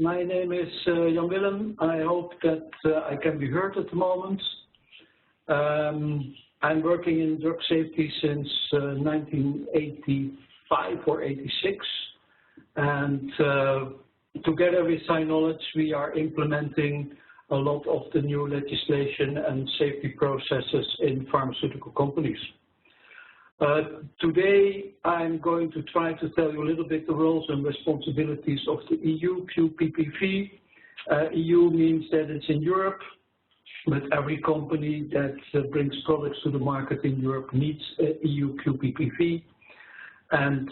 My name is Jan Willem. I hope that I can be heard at the moment. I'm working in drug safety since 1985 or 86, and together with Synology, we are implementing a lot of the new legislation and safety processes in pharmaceutical companies. Today, I'm going to try to tell you a little bit the roles and responsibilities of the EU QPPV. EU means that it's in Europe, but every company that brings products to the market in Europe needs EU QPPV. And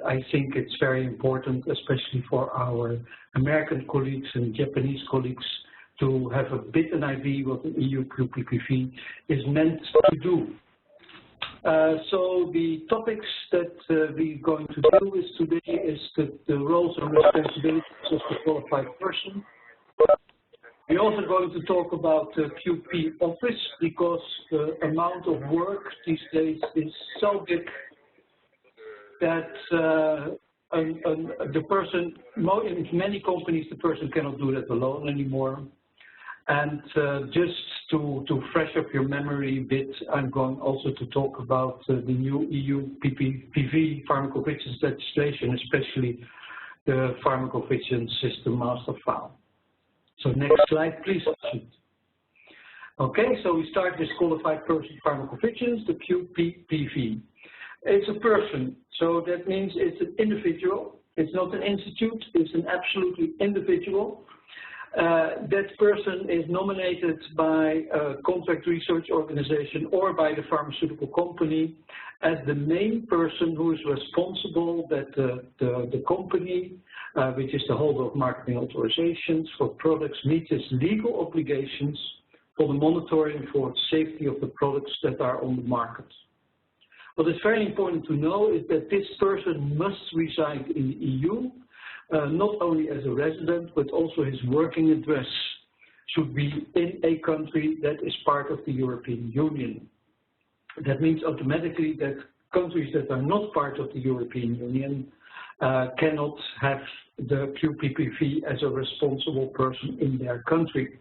I think it's very important, especially for our American colleagues and Japanese colleagues, to have a bit an idea what the EU QPPV is meant to do. So the topics that we're going to deal with today is the roles and responsibilities of the qualified person. We're also going to talk about the QP office, because the amount of work these days is so big that the person, in many companies, the person cannot do that alone anymore. And just to fresh up your memory a bit, I'm going also to talk about the new EU QPPV pharmacovigilance legislation, especially the pharmacovigilance system master file. So next slide, please. Okay, so we start with qualified person pharmacovigilance, the QPPV. It's a person, so that means it's an individual. It's not an institute, it's an absolutely individual. That person is nominated by a contract research organization or by the pharmaceutical company as the main person who is responsible that the company, which is the holder of marketing authorizations for products, meets its legal obligations for the monitoring for safety of the products that are on the market. What is very important to know is that this person must reside in the EU, not only as a resident, but also his working address should be in a country that is part of the European Union. That means automatically that countries that are not part of the European Union cannot have the QPPV as a responsible person in their country.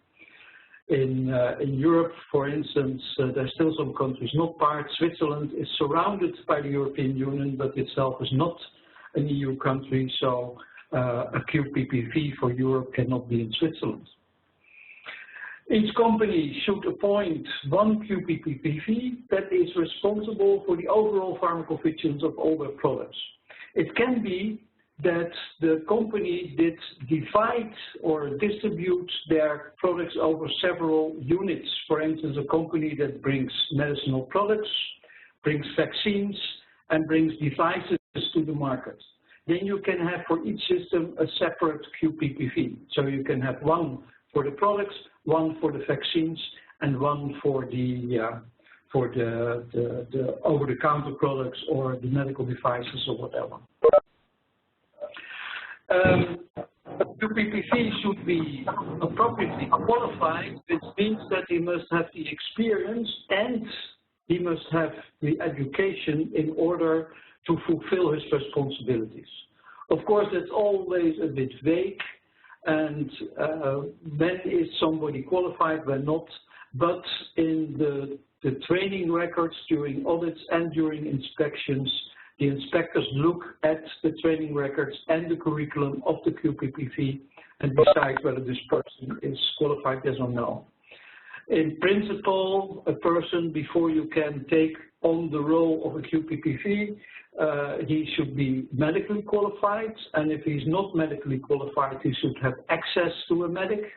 In Europe, for instance, there are still some countries not part. Switzerland is surrounded by the European Union, but itself is not an EU country, so a QPPV for Europe cannot be in Switzerland. Each company should appoint one QPPV that is responsible for the overall pharmacovigilance of all their products. It can be that the company did divide or distribute their products over several units. For instance, a company that brings medicinal products, brings vaccines, and brings devices to the market. Then you can have for each system a separate QPPV. So you can have one for the products, one for the vaccines, and one for the over-the-counter products or the medical devices or whatever. QPPV should be appropriately qualified, which means that he must have the experience and he must have the education in order to fulfill his responsibilities. Of course, that's always a bit vague, and when is somebody qualified, when not, but in the training records during audits and during inspections, the inspectors look at the training records and the curriculum of the QPPV and decide whether this person is qualified, yes or no. In principle, a person, before you can take on the role of a QPPV, he should be medically qualified, and if he's not medically qualified, he should have access to a medic,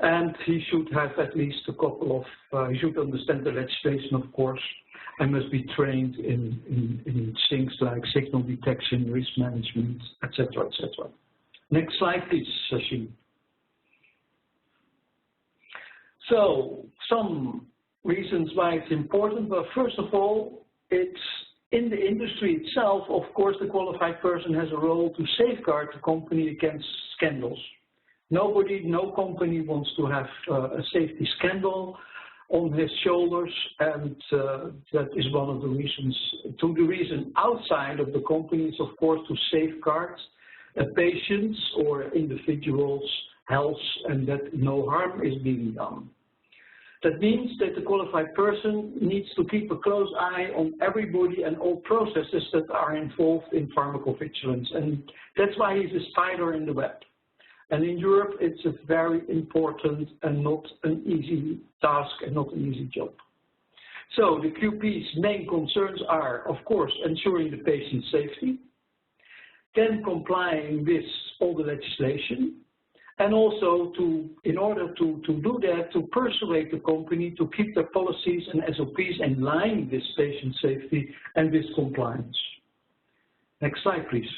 and he should have at least a couple of, he should understand the legislation, of course, and must be trained in things like signal detection, risk management, etc., etc. Next slide, please, Sachin. So, some reasons why it's important, but first of all, it's in the industry itself, of course, the qualified person has a role to safeguard the company against scandals. No company wants to have a safety scandal on his shoulders, and that is one of the reasons. The reason outside of the company is, of course, to safeguard a patient's or individual's health and that no harm is being done. That means that the qualified person needs to keep a close eye on everybody and all processes that are involved in pharmacovigilance, and that's why he's a spider in the web. And in Europe, it's a very important and not an easy task and not an easy job. So the QP's main concerns are, of course, ensuring the patient's safety, then complying with all the legislation, and also in order to do that, to persuade the company to keep their policies and SOPs in line with patient safety and with compliance. Next slide, please.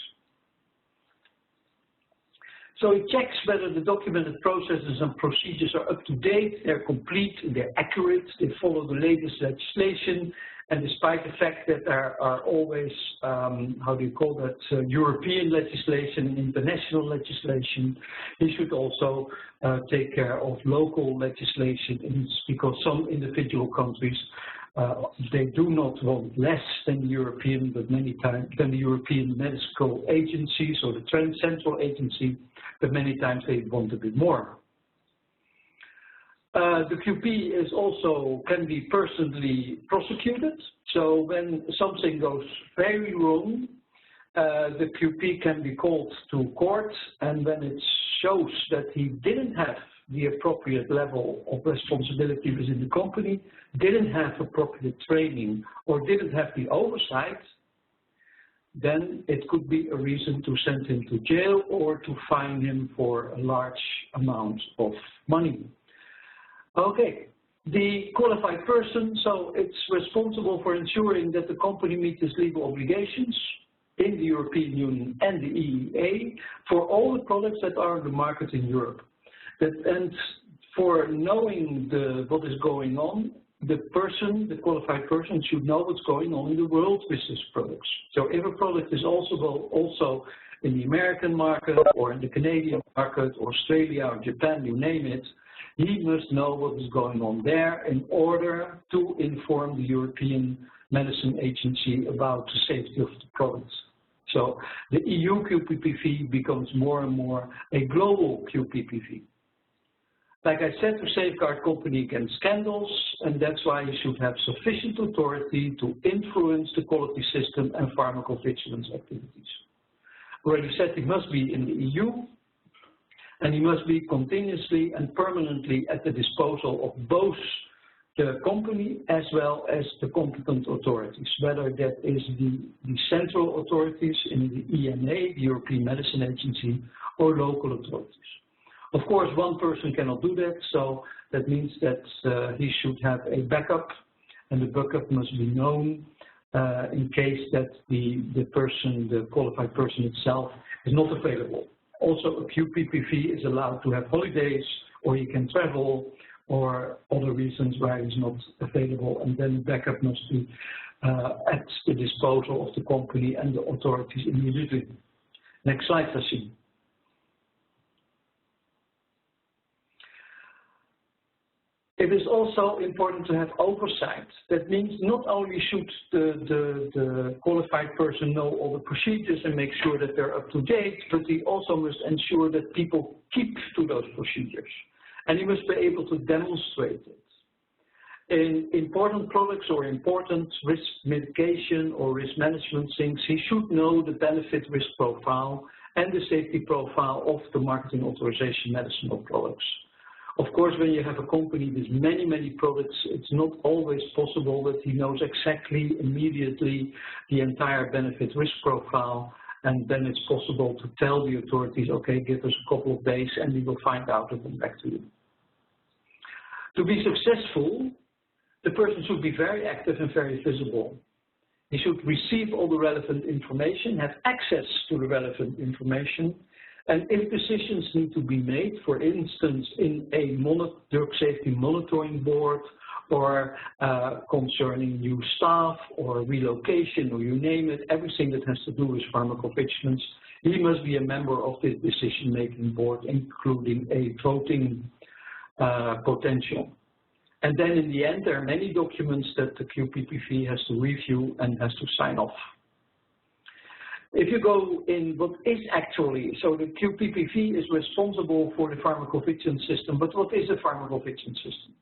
So it checks whether the documented processes and procedures are up to date, they're complete, they're accurate, they follow the latest legislation, and despite the fact that there are always, European legislation and international legislation, he should also take care of local legislation, because some individual countries, they do not want less than the European, but many times than the European medical agencies or the central agency, but many times they want a bit more. The QP is also can be personally prosecuted. So when something goes very wrong, the QP can be called to court, and when it shows that he didn't have the appropriate level of responsibility within the company, didn't have appropriate training, or didn't have the oversight, then it could be a reason to send him to jail or to fine him for a large amount of money. Okay, the qualified person, so it's responsible for ensuring that the company meets its legal obligations in the European Union and the EEA for all the products that are on the market in Europe. And for knowing what is going on, the qualified person should know what's going on in the world with these products. So if a product is also in the American market or in the Canadian market or Australia or Japan, you name it, he must know what is going on there in order to inform the European Medicine Agency about the safety of the products. So the EU QPPV becomes more and more a global QPPV. Like I said, to safeguard company against scandals, and that's why you should have sufficient authority to influence the quality system and pharmacovigilance activities. Already said he must be in the EU, and he must be continuously and permanently at the disposal of both the company as well as the competent authorities, whether that is the central authorities in the EMA, the European Medicine Agency, or local authorities. Of course, one person cannot do that, so that means that he should have a backup, and the backup must be known in case that the qualified person itself is not available. Also, a QPPV is allowed to have holidays, or he can travel, or other reasons why he's not available, and then the backup must be at the disposal of the company and the authorities immediately. Next slide, Tassim. It is also important to have oversight. That means not only should the qualified person know all the procedures and make sure that they're up to date, but he also must ensure that people keep to those procedures. And he must be able to demonstrate it. In important products or important risk mitigation or risk management things, he should know the benefit risk profile and the safety profile of the marketing authorization medicinal products. Of course, when you have a company with many, many products, it's not always possible that he knows exactly, immediately, the entire benefit risk profile, and then it's possible to tell the authorities, okay, give us a couple of days and we will find out and come back to you. To be successful, the person should be very active and very visible. He should receive all the relevant information, have access to the relevant information, and if decisions need to be made, for instance, in a drug safety monitoring board, or concerning new staff, or relocation, or you name it, everything that has to do with pharmacovigilance, he must be a member of this decision-making board, including a voting potential. And then in the end, there are many documents that the QPPV has to review and has to sign off. If you go in what is actually, so the QPPV is responsible for the pharmacovigilance system, but what is a pharmacovigilance system?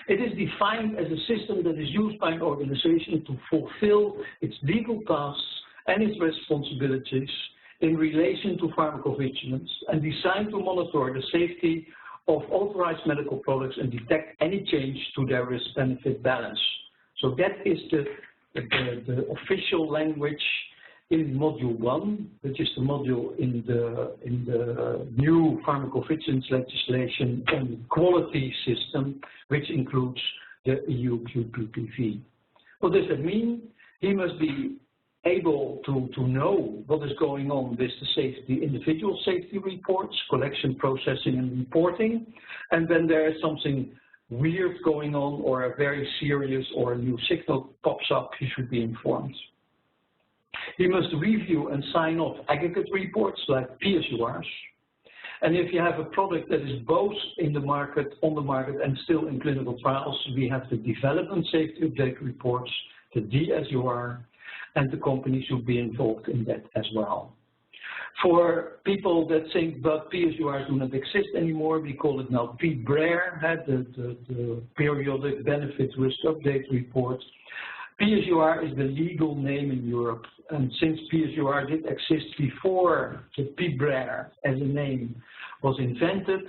It is defined as a system that is used by an organization to fulfill its legal tasks and its responsibilities in relation to pharmacovigilance and designed to monitor the safety of authorized medical products and detect any change to their risk-benefit balance. So that is the official language in Module 1, which is the module in the new pharmacovigilance legislation on quality system, which includes the EU QPPV. What does that mean? He must be able to know what is going on with the safety, individual safety reports, collection, processing, and reporting. And when there is something weird going on or a very serious or a new signal pops up, he should be informed. He must review and sign off aggregate reports like PSURs. And if you have a product that is both in the market, on the market, and still in clinical trials, we have the development safety update reports, the DSUR, and the company should be involved in that as well. For people that think but PSURs do not exist anymore, we call it now PBRER, the Periodic Benefit Risk Update Report. PSUR is the legal name in Europe, and since PSUR did exist before the PBRER as a name was invented,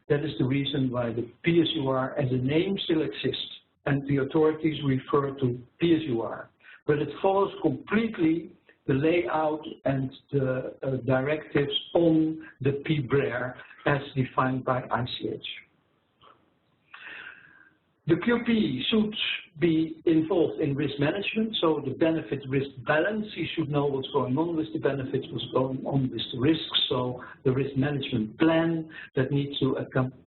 that is the reason why the PSUR as a name still exists, and the authorities refer to PSUR. But it follows completely the layout and the directives on the PBRER as defined by ICH. The QP should be involved in risk management, so the benefit-risk balance. He should know what's going on with the benefits, what's going on with the risks, so the risk management plan that needs to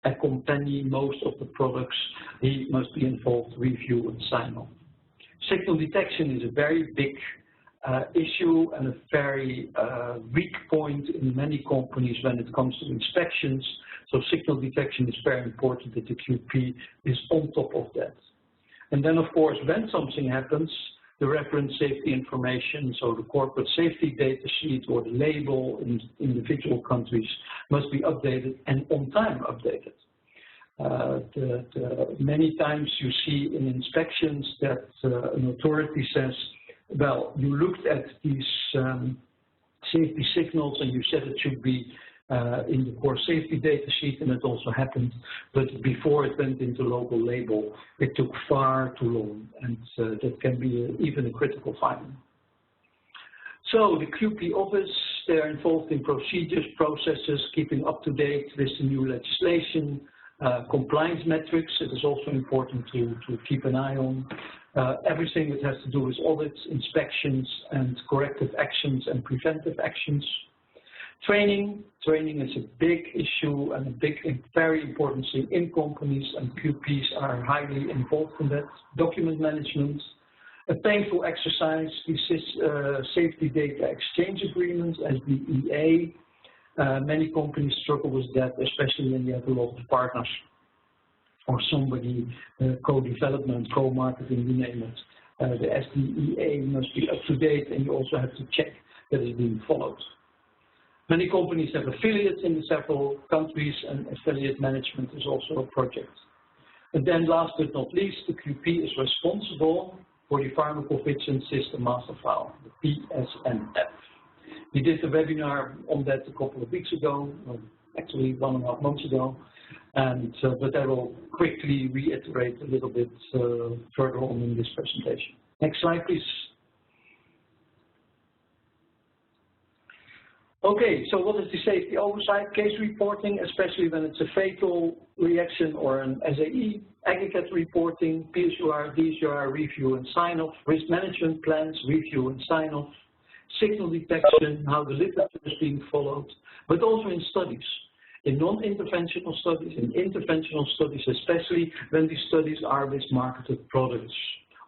accompany most of the products. He must be involved, review, and sign off. Signal detection is a very big issue and a very weak point in many companies when it comes to inspections. So signal detection is very important that the QP is on top of that. And then, of course, when something happens, the reference safety information, so the corporate safety data sheet or the label in individual countries must be updated and on time updated. Many times you see in inspections that an authority says, well, you looked at these safety signals and you said it should be in the core safety data sheet, and it also happened, but before it went into local label, it took far too long, and that can be even a critical finding. So the QP office, they're involved in procedures, processes, keeping up to date with the new legislation, compliance metrics. It is also important to keep an eye on. Everything that has to do with audits, inspections, and corrective actions and preventive actions. Training is a big issue and a very important thing in companies, and QPs are highly involved in that. Document management, a painful exercise, safety data exchange agreements, SDEA. Many companies struggle with that, especially when you have a lot of partners or somebody, co-development, co-marketing, you name it. The SDEA must be up to date, and you also have to check that it's being followed. Many companies have affiliates in several countries, and affiliate management is also a project. And then last but not least, the QP is responsible for the Pharmacovigilance System Master File, the PSMF. We did a webinar on that a couple of weeks ago, actually 1.5 months ago, and but I will quickly reiterate a little bit further on in this presentation. Next slide, please. Okay, so what is the safety oversight? Case reporting, especially when it's a fatal reaction or an SAE, aggregate reporting, PSUR, DSUR, review and sign-off, risk management plans, review and sign-off, signal detection, how the literature is being followed, but also in studies, in non-interventional studies, in interventional studies, especially when these studies are with marketed products,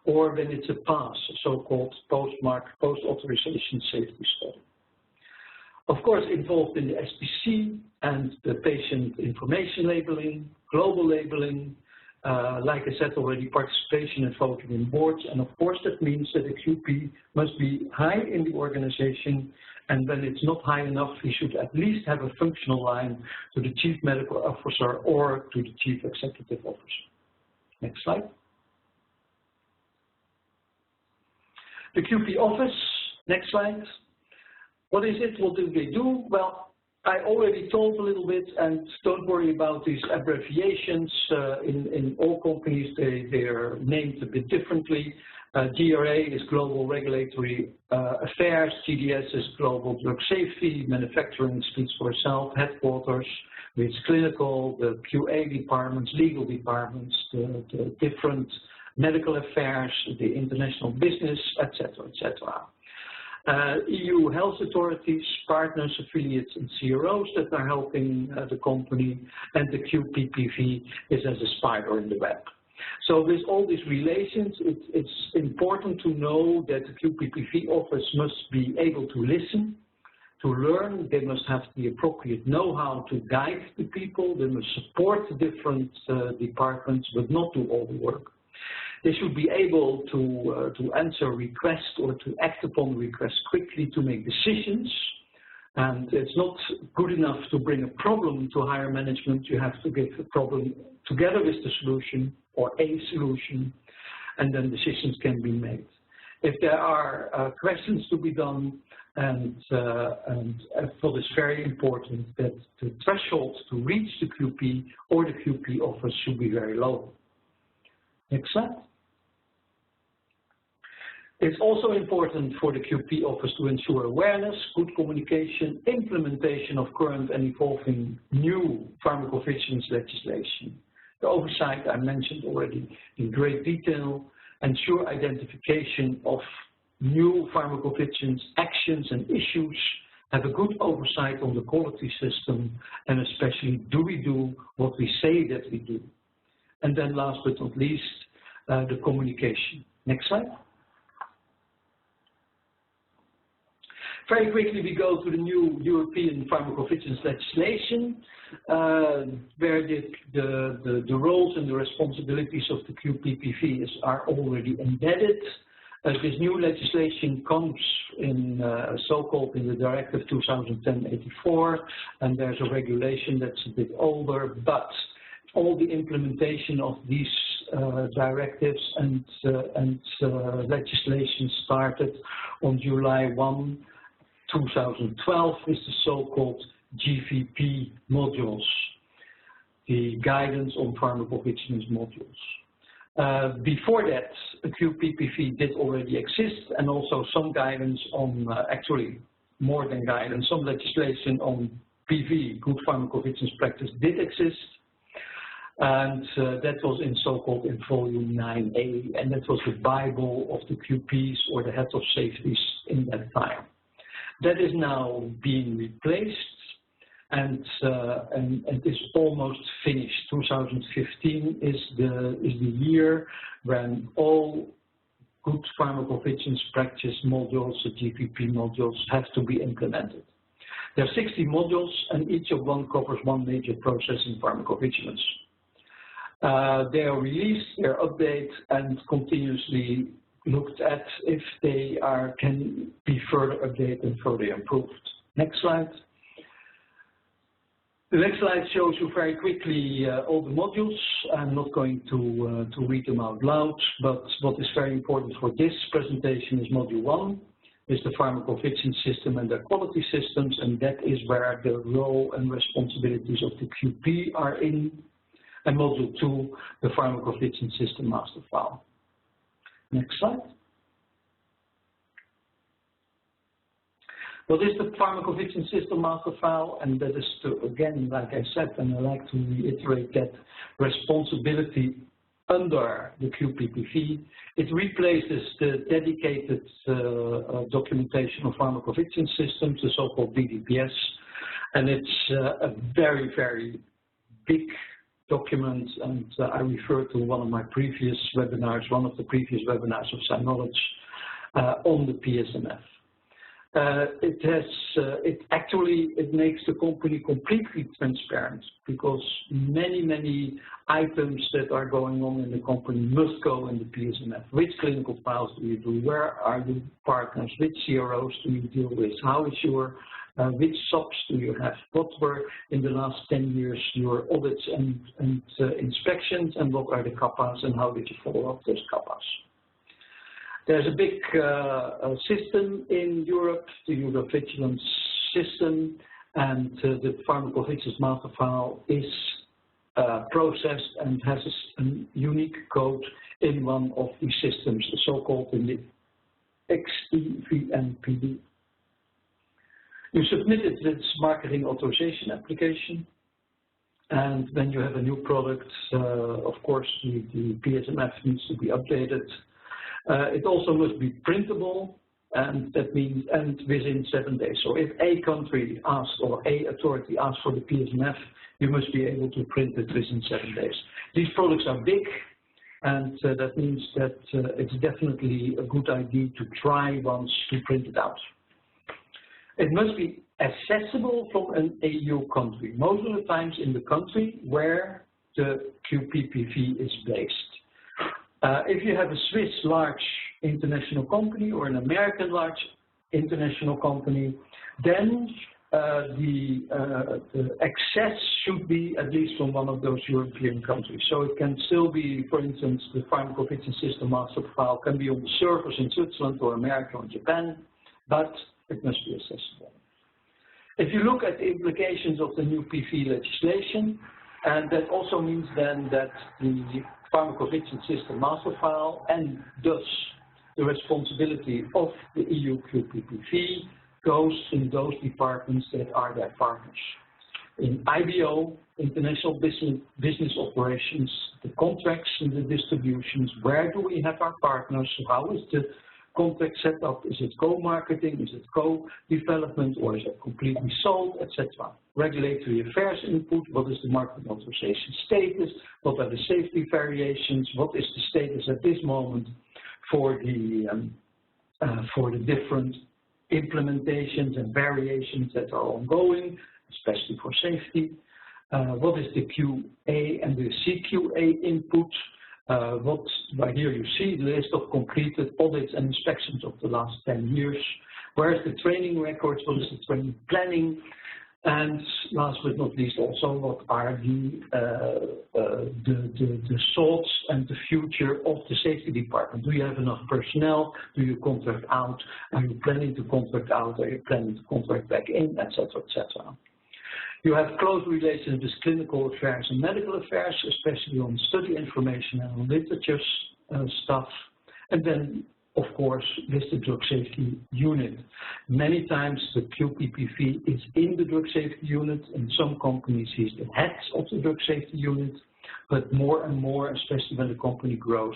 or when it's a PAS, a so-called post-authorization safety study. Of course, involved in the SPC and the patient information labeling, global labeling, like I said already, participation and voting in boards, and of course that means that a QP must be high in the organization, and when it's not high enough, he should at least have a functional line to the Chief Medical Officer or to the Chief Executive Officer. Next slide. The QP office, next slide. What is it? What do they do? Well, I already told a little bit, and don't worry about these abbreviations. In all companies, they are named a bit differently. GRA is Global Regulatory Affairs, GDS is Global Drug Safety, Manufacturing speaks for itself, headquarters, with clinical, the QA departments, legal departments, the different medical affairs, the international business, etc., etc. EU health authorities, partners, affiliates, and CROs that are helping the company, and the QPPV is as a spider in the web. So with all these relations, it's important to know that the QPPV office must be able to listen, to learn. They must have the appropriate know-how to guide the people. They must support the different departments, but not do all the work. They should be able to answer requests or to act upon requests quickly, to make decisions. And it's not good enough to bring a problem to higher management. You have to get the problem together with the solution or a solution, and then decisions can be made. If there are questions to be done, and what is very important, that the threshold to reach the QP or the QP office should be very low. Next slide. It's also important for the QP office to ensure awareness, good communication, implementation of current and evolving new pharmacovigilance legislation. The oversight I mentioned already in great detail, ensure identification of new pharmacovigilance actions and issues, have a good oversight on the quality system, and especially do we do what we say that we do. And then last but not least, the communication. Next slide. Very quickly, we go to the new European pharmacovigilance legislation, where the roles and the responsibilities of the QPPV are already embedded. This new legislation comes in so-called in the Directive 2010/84, and there's a regulation that's a bit older, but all the implementation of these directives and legislation started on July 1, 2012 with the so-called GVP modules, the guidance on pharmacovigilance modules. Before that, a QPPV did already exist, and also some guidance on, actually more than guidance, some legislation on PV, good pharmacovigilance practice, did exist. And that was in so-called in volume 9A, and that was the Bible of the QPs or the heads of safeties in that time. That is now being replaced, and is almost finished. 2015 is the year when all good pharmacovigilance practice modules, the GVP modules, have to be implemented. There are 60 modules, and each of them covers one major process in pharmacovigilance. They are released, they are updated, and continuously looked at if they can be further updated and further improved. Next slide. The next slide shows you very quickly all the modules. I'm not going to read them out loud, but what is very important for this presentation is Module 1, is the pharmacovigilance system and their quality systems, and that is where the role and responsibilities of the QP are in. And Module 2, the pharmacovigilance system master file. Next slide. What is the pharmacovigilance system master file? And that is, again, like I said, and I like to reiterate that responsibility under the QPPV. It replaces the dedicated documentation of pharmacovigilance systems, the so-called DDPS, and it's a very, very big document, and I refer to one of my previous webinars, one of the previous webinars of Synology on the PSMF. it makes the company completely transparent, because many items that are going on in the company must go in the PSMF. Which clinical trials do you do? Where are your partners? Which CROs do you deal with? How is your which SOPs do you have? What were in the last 10 years your audits and inspections, and what are the CAPAs, and how did you follow up those CAPAs? There's a big system in Europe, the Eurovigilance system, and the Pharmacovigilance master file is processed and has a unique code in one of these systems, the so-called XEVNPD. You submitted this marketing authorization application, and when you have a new product, of course, the PSMF needs to be updated. It also must be printable, and that means within 7 days. So if a country asks, or a authority asks for the PSMF, you must be able to print it within 7 days. These products are big, and that means that it's definitely a good idea to try once to print it out. It must be accessible from an EU country, most of the times in the country where the QPPV is based. If you have a Swiss large international company or an American large international company, then the access should be at least from one of those European countries. So it can still be, for instance, the pharmacovigilance system master file can be on the servers in Switzerland or America or Japan, but it must be accessible. If you look at the implications of the new PV legislation, and that also means then that the pharmacovigilance system master file, and thus the responsibility of the EU QPPV, goes in those departments that are their partners. In IBO, international business operations, the contracts and the distributions, where do we have our partners, how is the contract set up, is it co-marketing, is it co-development, or is it completely sold, etc. Regulatory affairs input, what is the marketing authorization status, what are the safety variations, what is the status at this moment for the different implementations and variations that are ongoing, especially for safety. What is the QA and the CQA input? Right here you see the list of completed audits and inspections of the last 10 years. Where is the training records? What is the training planning? And last but not least, also what are the thoughts and the future of the safety department? Do you have enough personnel? Do you contract out? Are you planning to contract out? Are you planning to contract back in? Etc. etc. You have close relations with clinical affairs and medical affairs, especially on study information and on literature stuff. And then, of course, with the drug safety unit. Many times the QPPV is in the drug safety unit. In some companies he's the head of the drug safety unit, but more and more, especially when the company grows,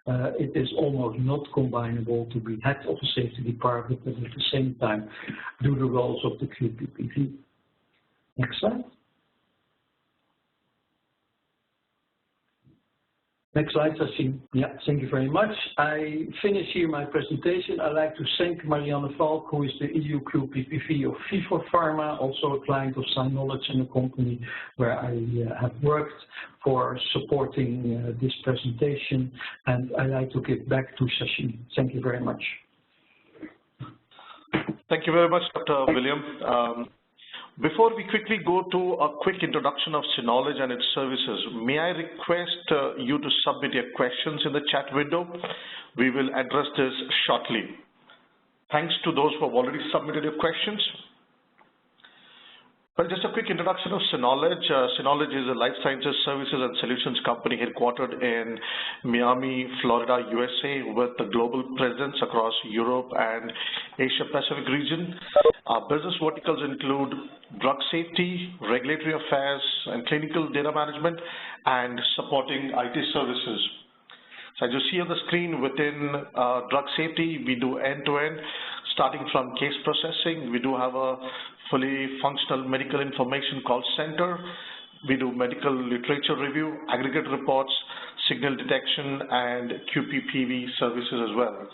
it is almost not combinable to be head of the safety department and at the same time do the roles of the QPPV. Next slide. Next slide, Sachin. Yeah, thank you very much. I finish here my presentation. I'd like to thank Marianne Valk, who is the EU QPPV of Vifor Pharma, also a client of Synowledge and a company where I have worked, for supporting this presentation. And I'd like to give back to Sachin. Thank you very much. Thank you very much, Dr. William. Before we quickly go to a quick introduction of Synology and its services, may I request you to submit your questions in the chat window? We will address this shortly. Thanks to those who have already submitted your questions. Well, just a quick introduction of Synology. Synology is a life sciences services and solutions company headquartered in Miami, Florida, USA, with a global presence across Europe and Asia Pacific region. Our business verticals include drug safety, regulatory affairs, and clinical data management, and supporting IT services. So as you see on the screen, within drug safety, we do end-to-end, starting from case processing. We do have a fully functional medical information call center. We do medical literature review, aggregate reports, signal detection, and QPPV services as well.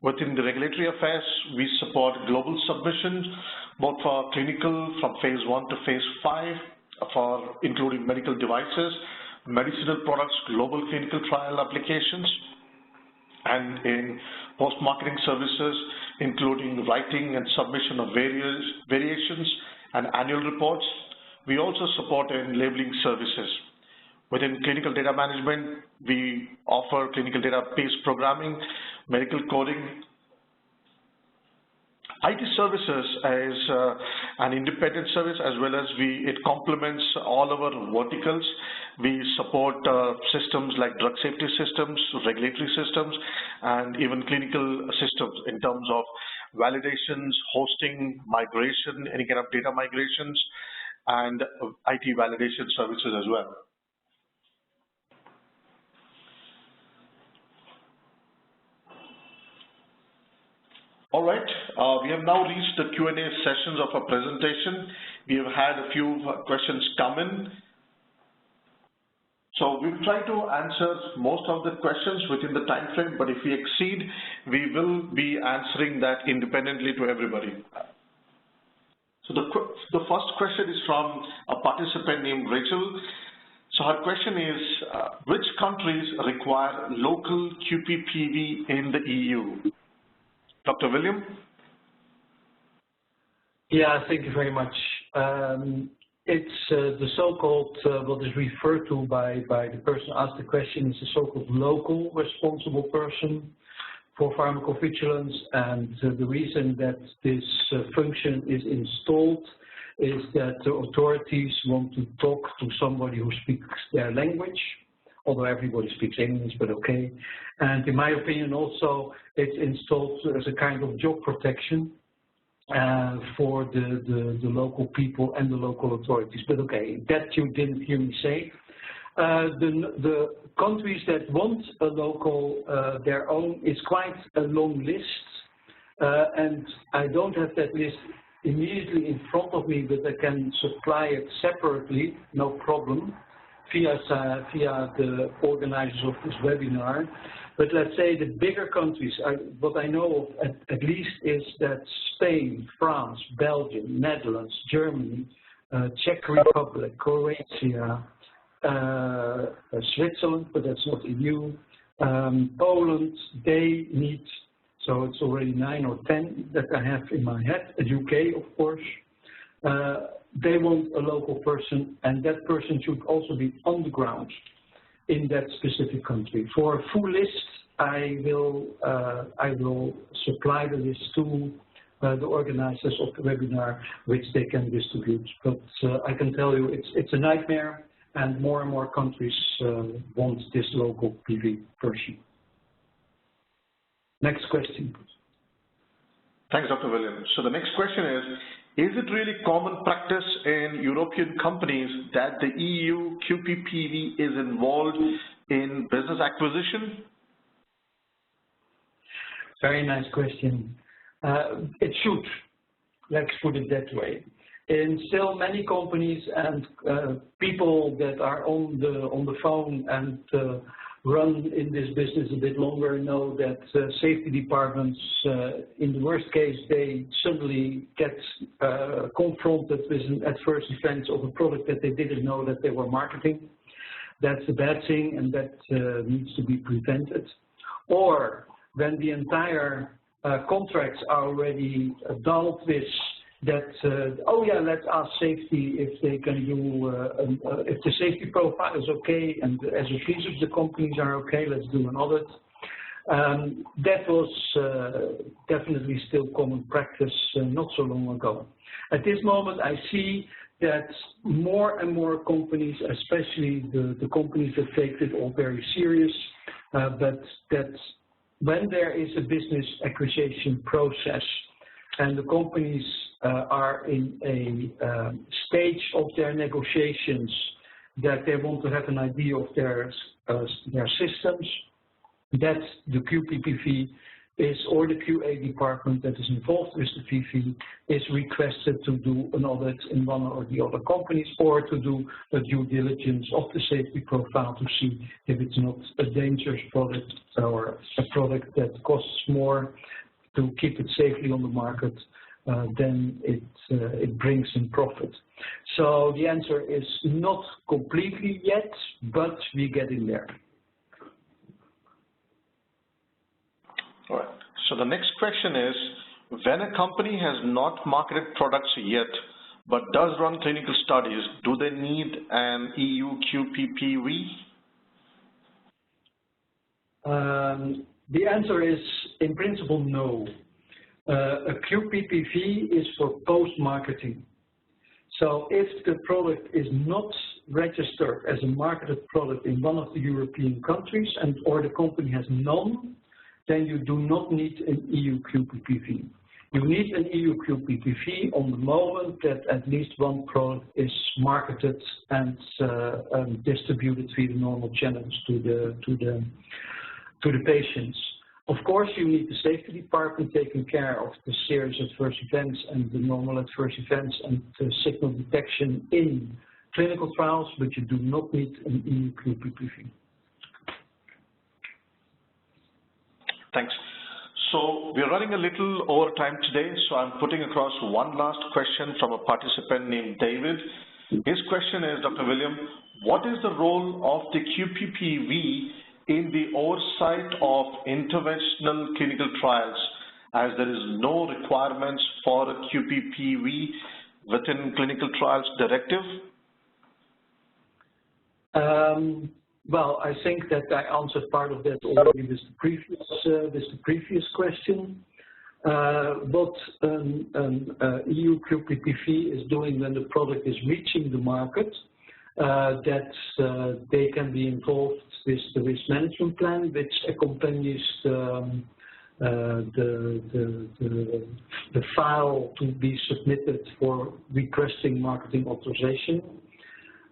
Within the regulatory affairs, we support global submissions, both for clinical from phase 1 to phase 5, for including medical devices, medicinal products, global clinical trial applications, and in post-marketing services, including writing and submission of variations and annual reports. We also support in labeling services. Within clinical data management, we offer clinical database programming, medical coding. IT services is an independent service, as well as it complements all our verticals. We support systems like drug safety systems, regulatory systems, and even clinical systems in terms of validations, hosting, migration, any kind of data migrations, and IT validation services as well. All right, we have now reached the Q&A sessions of our presentation. We have had a few questions come in. So we'll try to answer most of the questions within the time frame, but if we exceed, we will be answering that independently to everybody. So the first question is from a participant named Rachel. So her question is, which countries require local QPPV in the EU? Dr. William? Yeah, thank you very much. It's the so-called, what is referred to by the person who asked the question, is the so-called local responsible person for pharmacovigilance. And the reason that this function is installed is that the authorities want to talk to somebody who speaks their language, although everybody speaks English, but okay. And in my opinion also, it's installed as a kind of job protection for the local people and the local authorities. But okay, that you didn't hear me say. The countries that want a local, their own, is quite a long list. And I don't have that list immediately in front of me, but I can supply it separately, no problem, via the organizers of this webinar. But let's say the bigger countries, what I know of at least is that Spain, France, Belgium, Netherlands, Germany, Czech Republic, Croatia, Switzerland, but that's not EU, Poland, they need, so it's already 9 or 10 that I have in my head, UK of course. They want a local person, and that person should also be on the ground in that specific country. For a full list, I will supply the list to the organizers of the webinar, which they can distribute. But I can tell you it's a nightmare, and more countries want this local PV person. Next question. Thanks, Dr. Williams. So the next question is it really common practice in European companies that the EU QPPV is involved in business acquisition? Very nice question. It should, let's put it that way. In still many companies and people that are on the phone and run in this business a bit longer know that safety departments, in the worst case, they suddenly get confronted with an adverse event of a product that they didn't know that they were marketing. That's a bad thing, and that needs to be prevented. Or when the entire contracts are already dealt with, that oh yeah, let's ask safety if they can do if the safety profile is okay and as a piece of the companies are okay, let's do an audit. That was definitely still common practice not so long ago. At this moment, I see that more and more companies, especially the companies that take it all very serious, but that when there is a business acquisition process and the companies are in a stage of their negotiations that they want to have an idea of their systems, that the QPPV or the QA department that is involved with the PV is requested to do an audit in one or the other companies, or to do a due diligence of the safety profile to see if it's not a dangerous product or a product that costs more to keep it safely on the market than it brings in profit. So the answer is not completely yet, but we're getting there. All right. So the next question is, when a company has not marketed products yet, but does run clinical studies, do they need an EU QPPV? The answer is, in principle, no. A QPPV is for post-marketing. So if the product is not registered as a marketed product in one of the European countries or the company has none, then you do not need an EU QPPV. You need an EU QPPV on the moment that at least one product is marketed and distributed through the normal channels to the patients. Of course, you need the safety department taking care of the serious adverse events and the normal adverse events and the signal detection in clinical trials, but you do not need an EU QPPV. Thanks. So we're running a little over time today, so I'm putting across one last question from a participant named David. His question is, Dr. William, what is the role of the QPPV in the oversight of interventional clinical trials, as there is no requirements for a QPPV within clinical trials directive? Well, I think that I answered part of that already with the previous question. What EU QPPV is doing when the product is reaching the market, that they can be involved with the risk management plan, which accompanies the file to be submitted for requesting marketing authorization.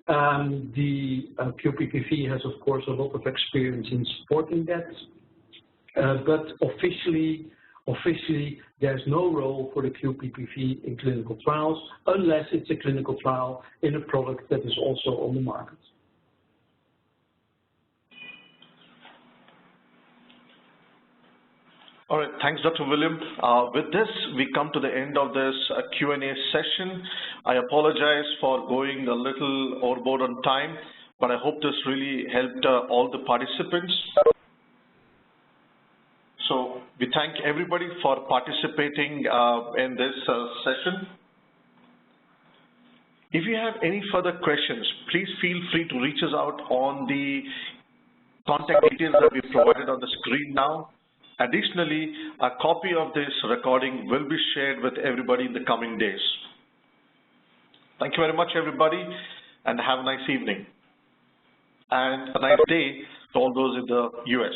The QPPV has, of course, a lot of experience in supporting that, but officially, there's no role for the QPPV in clinical trials unless it's a clinical trial in a product that is also on the market. All right, thanks, Dr. William. With this, we come to the end of this Q&A session. I apologize for going a little overboard on time, but I hope this really helped all the participants. So we thank everybody for participating in this session. If you have any further questions, please feel free to reach us out on the contact details that we provided on the screen now. Additionally, a copy of this recording will be shared with everybody in the coming days. Thank you very much, everybody, and have a nice evening. And a nice day to all those in the US.